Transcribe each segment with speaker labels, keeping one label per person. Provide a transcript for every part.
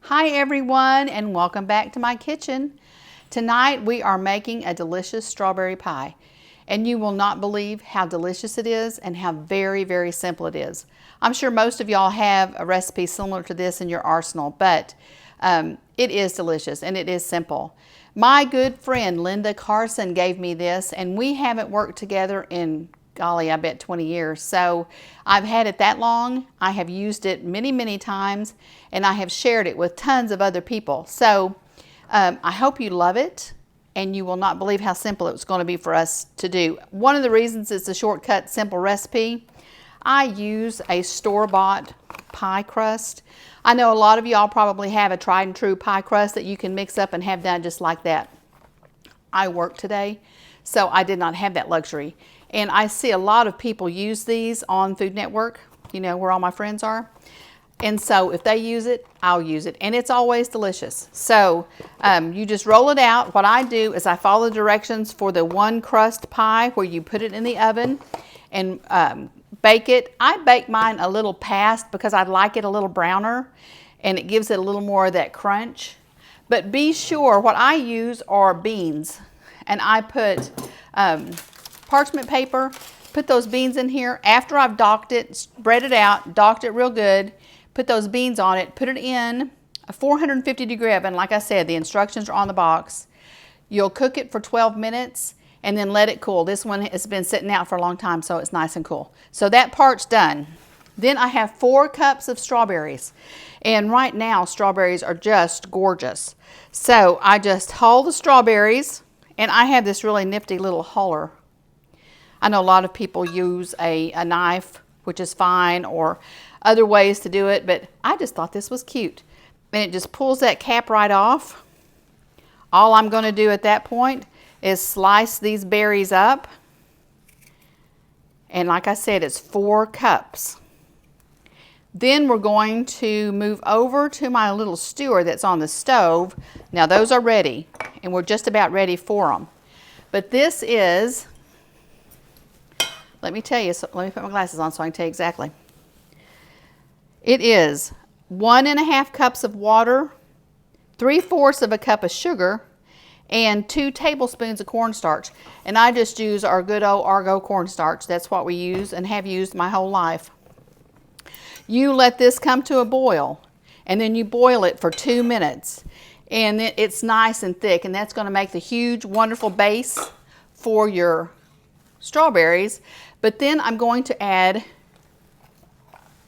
Speaker 1: Hi everyone, and welcome back to my kitchen. Tonight we are making a delicious strawberry pie, and you will not believe how delicious it is and how very simple it is. I'm sure most of y'all have a recipe similar to this in your arsenal, but it is delicious and it is simple. My good friend Linda Carson gave me this, and we haven't worked together in, golly, I bet 20 years. So I've had it that long. I have used it many times, and I have shared it with tons of other people. So I hope you love it, and you will not believe how simple it's going to be for us to do. One of the reasons it's a shortcut, simple recipe, I use a store-bought pie crust. I know a lot of y'all probably have a tried and true pie crust that you can mix up and have done just like that. I work today, so I did not have that luxury. And I see a lot of people use these on Food Network, you know, where all my friends are. And so if they use it, I'll use it. And it's always delicious. So you just roll it out. What I do is I follow the directions for the one crust pie where you put it in the oven and bake it. I bake mine a little past because I like it a little browner and it gives it a little more of that crunch. But be sure, what I use are beans. And I put parchment paper, put those beans in here. After I've docked it, spread it out, docked it real good, put those beans on it, put it in a 450-degree oven. Like I said, the instructions are on the box. You'll cook it for 12 minutes and then let it cool. This one has been sitting out for a long time, so it's nice and cool. So that part's done. Then I have 4 cups of strawberries. And right now, strawberries are just gorgeous. So I just hull the strawberries, and I have this really nifty little huller. I know a lot of people use a knife, which is fine, or other ways to do it, but I just thought this was cute. And it just pulls that cap right off. All I'm going to do at that point is slice these berries up. And like I said, it's 4 cups. Then we're going to move over to my little stewer that's on the stove. Now those are ready, and we're just about ready for them. But this is, let me tell you, so let me put my glasses on so I can tell you exactly. It is 1½ cups of water, 3/4 of a cup of sugar, and 2 tablespoons of cornstarch. And I just use our good old Argo cornstarch. That's what we use and have used my whole life. You let this come to a boil, and then you boil it for 2 minutes. And it's nice and thick, and that's going to make the huge, wonderful base for your strawberries. But then I'm going to add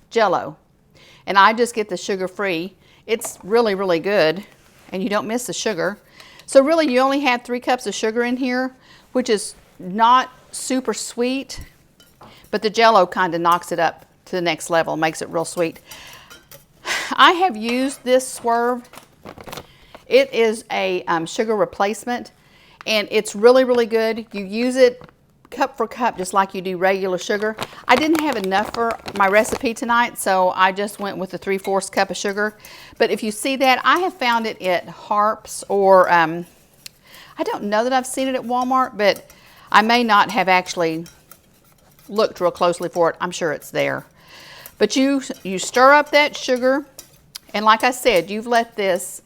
Speaker 1: Jell-O. And I just get the sugar-free. It's really good, and you don't miss the sugar. So really, you only have 3 cups of sugar in here, which is not super sweet, but the Jell-O kind of knocks it up to the next level, makes it real sweet. I have used this Swerve. It is a sugar replacement, and it's really good. You use it cup for cup just like you do regular sugar. I didn't have enough for my recipe tonight, so I just went with the 3/4 cup of sugar. But if you see that, I have found it at Harps, or I don't know that I've seen it at Walmart, but I may not have actually looked real closely for it. I'm sure it's there. But you stir up that sugar, and like I said, you've let this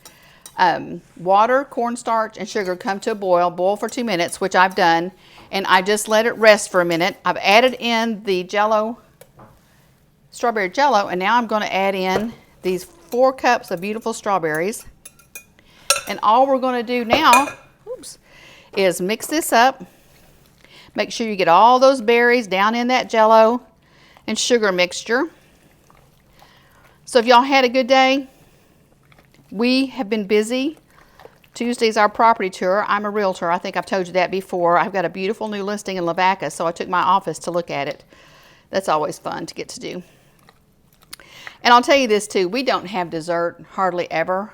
Speaker 1: water, cornstarch, and sugar come to a boil for 2 minutes, which I've done, and I just let it rest for a minute. I've added in the Jell-O, strawberry Jell-O, and now I'm going to add in these 4 cups of beautiful strawberries. And all we're going to do now, is mix this up. Make sure you get all those berries down in that Jell-O and sugar mixture. So if y'all had a good day, we have been busy. Tuesday's our property tour. I'm a realtor. I think I've told you that before. I've got a beautiful new listing in Lavaca, so I took my office to look at it. That's always fun to get to do. And I'll tell you this too, we don't have dessert hardly ever.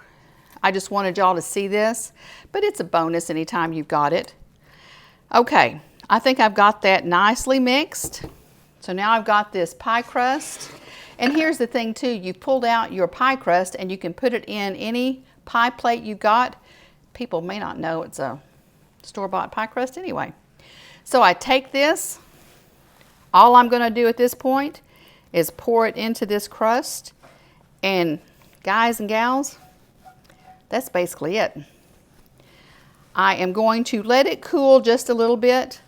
Speaker 1: I just wanted y'all to see this, but it's a bonus anytime you've got it. Okay, I think I've got that nicely mixed. So now I've got this pie crust. And here's the thing too, you've pulled out your pie crust and you can put it in any pie plate you've got. People may not know it's a store-bought pie crust anyway. So I take this, all I'm going to do at this point is pour it into this crust, and guys and gals, That's basically it. I am going to let it cool just a little bit.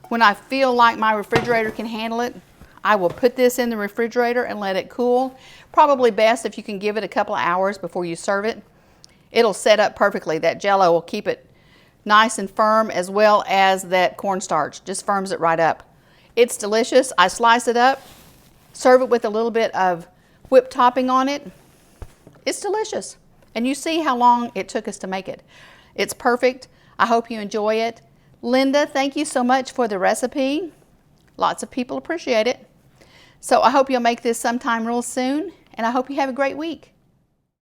Speaker 1: When I feel like my refrigerator can handle it, I will put this in the refrigerator and let it cool. Probably best if you can give it a couple of hours before you serve it. It'll set up perfectly. That Jell-O will keep it nice and firm, as well as that cornstarch. Just firms it right up. It's delicious. I slice it up, serve it with a little bit of whipped topping on it. It's delicious. And you see how long it took us to make it. It's perfect. I hope you enjoy it. Linda, thank you so much for the recipe. Lots of people appreciate it. So I hope you'll make this sometime real soon, and I hope you have a great week.